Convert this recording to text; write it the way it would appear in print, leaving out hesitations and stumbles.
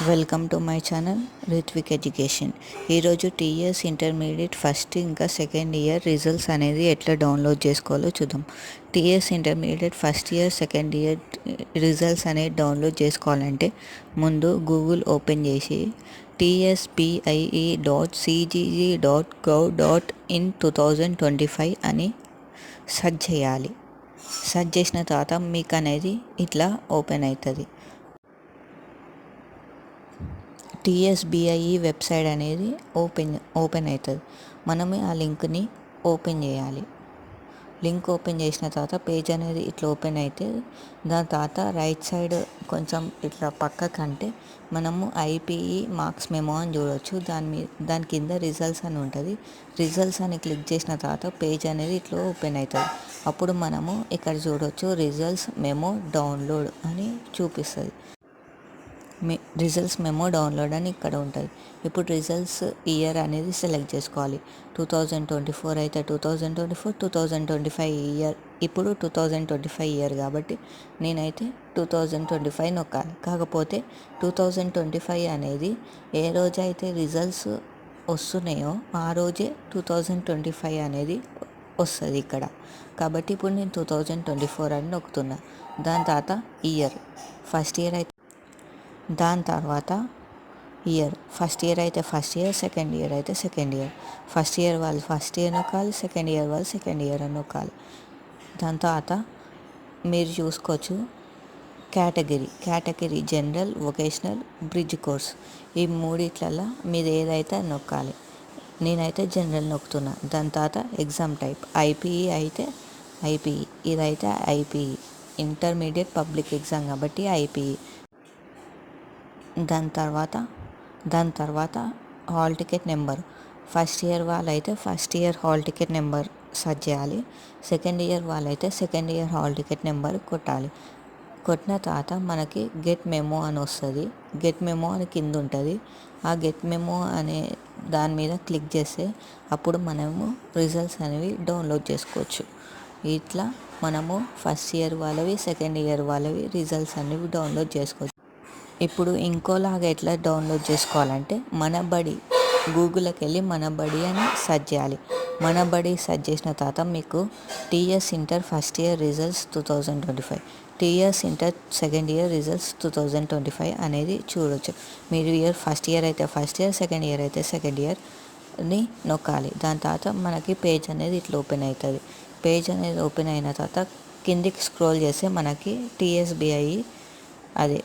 Welcome to my channel Rithvik education. ఈరోజు TS intermediate first ఇంకా second year results అనేది ఎట్లా డౌన్లోడ్ చేసుకోవాలో చూద్దాం. TS intermediate first year second year results అనేది డౌన్లోడ్ చేసుకోవాలంటే ముందు గూగుల్ ఓపెన్ చేసి tspie.cgg.gov.in 2025 అని సెర్చ్ చేయాలి. సెర్చ్ చేసిన తర్వాత మీకు అనేది ఇట్లా ఓపెన్ అవుతుంది. టీఎస్బిఐఈ వెబ్సైట్ అనేది ఓపెన్ అవుతుంది. మనమే ఆ లింక్ని ఓపెన్ చేయాలి. లింక్ ఓపెన్ చేసిన తర్వాత పేజ్ అనేది ఇట్లా ఓపెన్ అయితే దాని తర్వాత రైట్ సైడ్ కొంచెం ఇట్లా పక్కకంటే మనము ఐపీఈ మార్క్స్ మెమో అని చూడవచ్చు. దాని కింద రిజల్ట్స్ అని ఉంటుంది. రిజల్ట్స్ అని క్లిక్ చేసిన తర్వాత పేజ్ అనేది ఇట్లా ఓపెన్ అవుతుంది. అప్పుడు మనము ఇక్కడ చూడవచ్చు రిజల్ట్స్ మెమో డౌన్లోడ్ అని చూపిస్తుంది. రిజల్ట్స్ మెమో డౌన్లోడ్ అని ఇక్కడ ఉంటుంది. ఇప్పుడు రిజల్ట్స్ ఇయర్ అనేది సెలెక్ట్ చేసుకోవాలి. 2024 అయితే 2024, 2025 ఇయర్. ఇప్పుడు 2025 ఇయర్ కాబట్టి నేనైతే 2025 నొక్కాలి. కాకపోతే 2025 అనేది ఏ రోజైతే రిజల్ట్స్ వస్తున్నాయో ఆ రోజే 2025 అనేది వస్తుంది ఇక్కడ. కాబట్టి ఇప్పుడు నేను 2024 అని నొక్కుతున్నా. దాని తర్వాత ఇయర్ ఫస్ట్ ఇయర్ అయితే దాని తర్వాత ఇయర్ ఫస్ట్ ఇయర్ అయితే ఫస్ట్ ఇయర్, సెకండ్ ఇయర్ అయితే సెకండ్ ఇయర్. ఫస్ట్ ఇయర్ వాళ్ళు ఫస్ట్ ఇయర్ నొక్కాలి, సెకండ్ ఇయర్ వాళ్ళు సెకండ్ ఇయర్ అని నొక్కాలి. దాని తర్వాత మీరు చూసుకోవచ్చు category general, vocational, bridge course. ఈ మూడిట్లల్లో మీరు ఏదైతే నొక్కాలి. నేనైతే జనరల్ నొక్కుతున్నా. దాని తర్వాత ఎగ్జామ్ టైప్ ఐపీఈ అయితే ఐపీఈ, ఇదైతే ఐపీఈ ఇంటర్మీడియట్ పబ్లిక్ ఎగ్జామ్ కాబట్టి ఐపీఈ. దాని తర్వాత hall ticket number. First year వాళ్ళైతే first year hall ticket number search చేయాలి. సెకండ్ ఇయర్ వాళ్ళైతే second year hall ticket number కొట్టాలి. కొట్టిన తర్వాత మనకి గెట్ మెమో అని వస్తుంది. గెట్ మెమో అని కింద ఉంటుంది. ఆ గెట్ మెమో అనే దాని మీద క్లిక్ చేస్తే అప్పుడు మనము రిజల్ట్స్ అనేవి డౌన్లోడ్ చేసుకోవచ్చు. ఇట్లా మనము ఫస్ట్ ఇయర్ వాళ్ళవి, సెకండ్ ఇయర్ వాళ్ళవి రిజల్ట్స్ అనేవి డౌన్లోడ్ చేసుకోవచ్చు. ఇప్పుడు ఇంకోలాగా ఎట్లా డౌన్లోడ్ చేసుకోవాలంటే గూగుల్కి వెళ్ళి మన బడి అని సెర్చ్ చేయాలి. మన బడి సెర్చ్ చేసిన తర్వాత మీకు TS inter first year results 2025, TS inter second year results 2025 అనేది చూడవచ్చు. మీరు ఫస్ట్ ఇయర్ అయితే ఫస్ట్ ఇయర్, సెకండ్ ఇయర్ అయితే సెకండ్ ఇయర్ని నొక్కాలి. దాని తర్వాత మనకి పేజ్ అనేది ఇట్లా ఓపెన్ అవుతుంది. పేజ్ అనేది ఓపెన్ అయిన తర్వాత కిందికి స్క్రోల్ చేస్తే మనకి టీఎస్బిఐ అదే